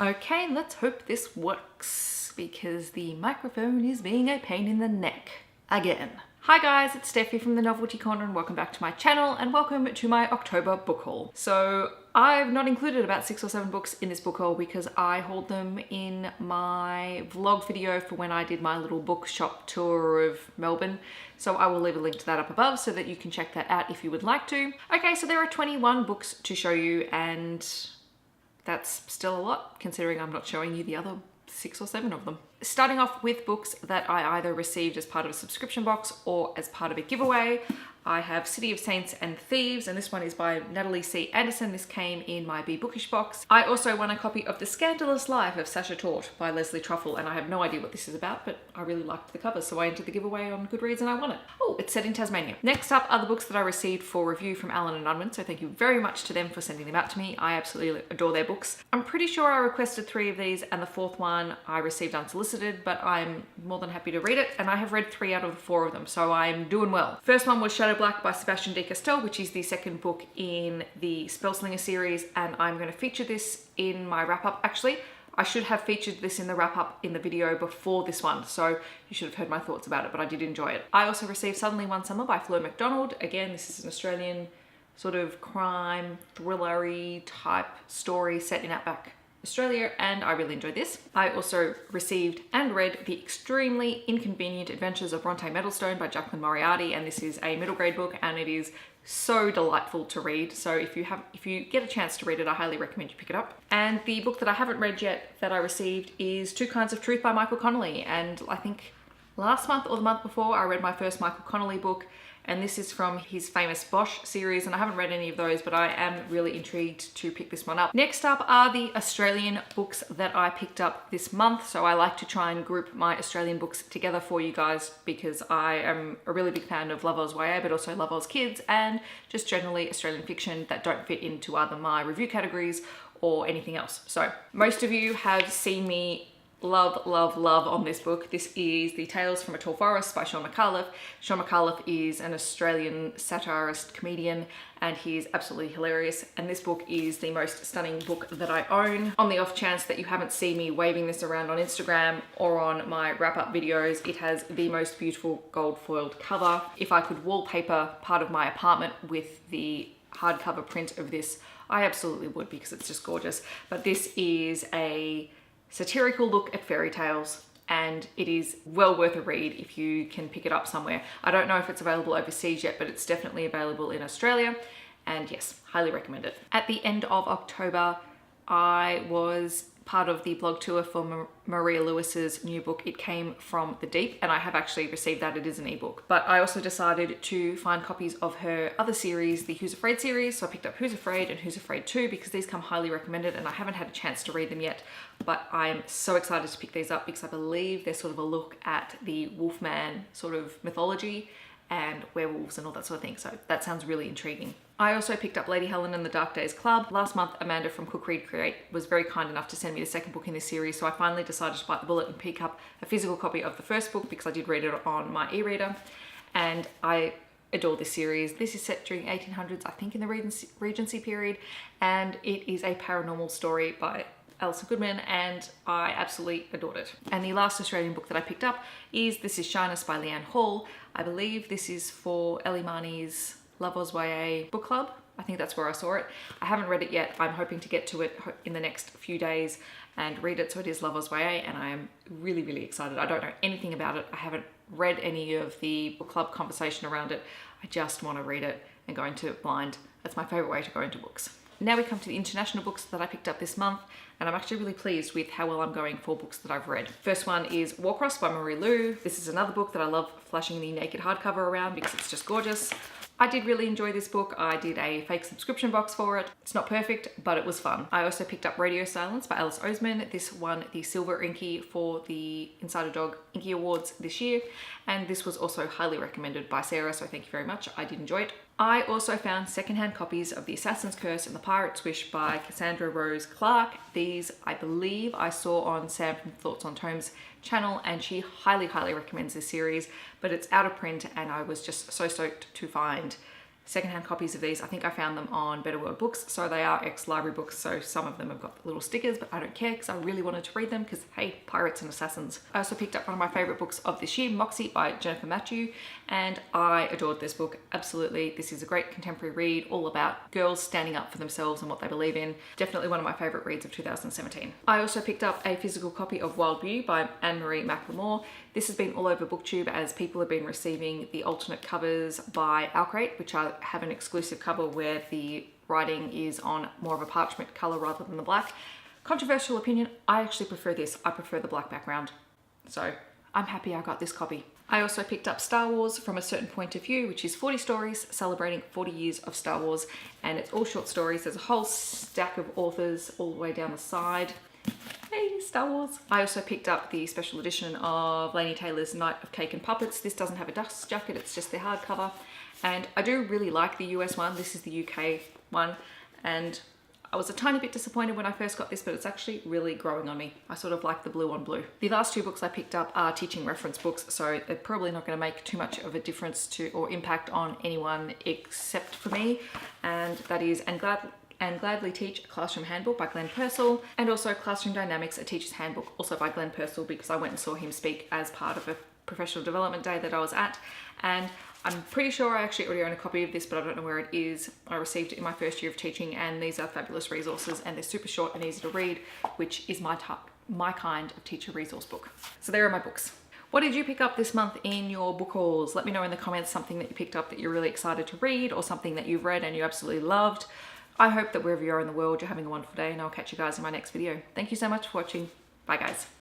Okay, let's hope this works because the microphone is being a pain in the neck again. Hi guys, it's Steffi from the Novelty Corner and welcome back to my channel and welcome to my October book haul. So I've not included about 6 or 7 books in this book haul because I hauled them in my vlog video for when I did my little bookshop tour of Melbourne. So I will leave a link to that up above so that you can check that out if you would like to. Okay, so there are 21 books to show you and that's still a lot considering I'm not showing you the other 6 or 7 of them. Starting off with books that I either received as part of a subscription box or as part of a giveaway. I have City of Saints and Thieves, and this one is by Natalie C. Anderson. This came in my Be Bookish box. I also won a copy of The Scandalous Life of Sasha Tort by Leslie Truffle, and I have no idea what this is about, but I really liked the cover, so I entered the giveaway on Goodreads and I won it. Oh, it's set in Tasmania. Next up are the books that I received for review from Allen and Unwin, so thank you very much to them for sending them out to me. I absolutely adore their books. I'm pretty sure I requested 3 of these, and the 4th one I received unsolicited, but I'm more than happy to read it, and I have read 3 out of the 4 of them, so I'm doing well. First one was Shadow Black by Sebastian de Castell, which is the 2nd book in the Spellslinger series, and I'm going to feature this in my wrap-up. Actually, I should have featured this in the wrap-up in the video before this one, so you should have heard my thoughts about it, but I did enjoy it. I also received Suddenly One Summer by Fleur MacDonald. Again, this is an Australian sort of crime, thriller-y type story set in Outback Australia, and I really enjoyed this. I also received and read The Extremely Inconvenient Adventures of Bronte Meadlestone by Jacqueline Moriarty, and this is a middle grade book and it is so delightful to read. So if you get a chance to read it, I highly recommend you pick it up. And the book that I haven't read yet that I received is Two Kinds of Truth by Michael Connolly, and I think last month or the month before I read my first Michael Connolly book, and this is from his famous Bosch series, and I haven't read any of those, but I am really intrigued to pick this one up. Next up are the Australian books that I picked up this month. So I like to try and group my Australian books together for you guys because I am a really big fan of Love Oz YA, but also Love Oz Kids and just generally Australian fiction that don't fit into either my review categories or anything else. So most of you have seen me love on this book. This is The Tales from a Tall Forest by Sean McAuliffe. Sean McAuliffe is an Australian satirist, comedian, and he's absolutely hilarious. And this book is the most stunning book that I own. On the off chance that you haven't seen me waving this around on Instagram or on my wrap-up videos, it has the most beautiful gold foiled cover. If I could wallpaper part of my apartment with the hardcover print of this, I absolutely would because it's just gorgeous. But this is a satirical look at fairy tales, and it is well worth a read if you can pick it up somewhere. I don't know if it's available overseas yet, but it's definitely available in Australia, and yes, highly recommend it. At the end of October, I was part of the blog tour for Maria Lewis's new book, It Came From the Deep, and I have actually received that. It is an ebook. But I also decided to find copies of her other series, the Who's Afraid series, so I picked up Who's Afraid and Who's Afraid 2 because these come highly recommended and I haven't had a chance to read them yet, but I'm so excited to pick these up because I believe they're sort of a look at the Wolfman sort of mythology and werewolves and all that sort of thing, so that sounds really intriguing. I also picked up Lady Helen and the Dark Days Club. Last month, Amanda from Cook Read Create was very kind enough to send me the 2nd book in this series, so I finally decided to bite the bullet and pick up a physical copy of the 1st book because I did read it on my e-reader, and I adore this series. This is set during 1800s, I think in the Regency period, and it is a paranormal story by Alison Goodman, and I absolutely adored it. And the last Australian book that I picked up is This Is Shyness by Leanne Hall. I believe this is for Ellie Marnie's Love Oz YA book club. I think that's where I saw it. I haven't read it yet. I'm hoping to get to it in the next few days and read it. So it is Love Oz YA, and I am really excited. I don't know anything about it. I haven't read any of the book club conversation around it. I just want to read it and go into it blind. That's my favorite way to go into books. Now we come to the international books that I picked up this month, and I'm actually really pleased with how well I'm going for books that I've read. First one is Warcross by Marie Lu. This is another book that I love flashing the naked hardcover around because it's just gorgeous. I did really enjoy this book. I did a fake subscription box for it. It's not perfect, but it was fun. I also picked up Radio Silence by Alice Oseman. This won the Silver Inky for the Insider Dog Inky Awards this year, and this was also highly recommended by Sarah, so thank you very much. I did enjoy it. I also found secondhand copies of The Assassin's Curse and The Pirate's Wish by Cassandra Rose Clark. These, I believe, I saw on Sam from Thoughts on Tomes channel, and she highly recommends this series, but it's out of print, and I was just so stoked to find secondhand copies of these. I think I found them on Better World Books, so they are ex-library books, so some of them have got little stickers, but I don't care because I really wanted to read them because, hey, pirates and assassins. I also picked up one of my favorite books of this year, Moxie by Jennifer Matthew, and I adored this book. Absolutely, this is a great contemporary read all about girls standing up for themselves and what they believe in. Definitely one of my favorite reads of 2017. I also picked up a physical copy of Wild Beauty by Anne-Marie McLemore. This has been all over BookTube as people have been receiving the alternate covers by Alcrate, which have an exclusive cover where the writing is on more of a parchment color rather than the black. Controversial opinion, I actually prefer this. I prefer the black background. So I'm happy I got this copy. I also picked up Star Wars from a Certain Point of View, which is 40 stories celebrating 40 years of Star Wars, and it's all short stories. There's a whole stack of authors all the way down the side. Hey, Star Wars. I also picked up the special edition of Laini Taylor's Night of Cake and Puppets. This doesn't have a dust jacket, it's just the hardcover. And I do really like the US one. This is the UK one. And I was a tiny bit disappointed when I first got this, but it's actually really growing on me. I sort of like the blue on blue. The last two books I picked up are teaching reference books, so they're probably not going to make too much of a difference to or impact on anyone except for me. And that is And Gladly Teach, a Classroom Handbook by Glenn Purcell, and also Classroom Dynamics, a Teacher's Handbook, also by Glenn Purcell, because I went and saw him speak as part of a professional development day that I was at. And I'm pretty sure I actually already own a copy of this, but I don't know where it is. I received it in my first year of teaching, and these are fabulous resources, and they're super short and easy to read, which is my kind of teacher resource book. So there are my books. What did you pick up this month in your book hauls? Let me know in the comments something that you picked up that you're really excited to read, or something that you've read and you absolutely loved. I hope that wherever you are in the world, you're having a wonderful day, and I'll catch you guys in my next video. Thank you so much for watching. Bye guys.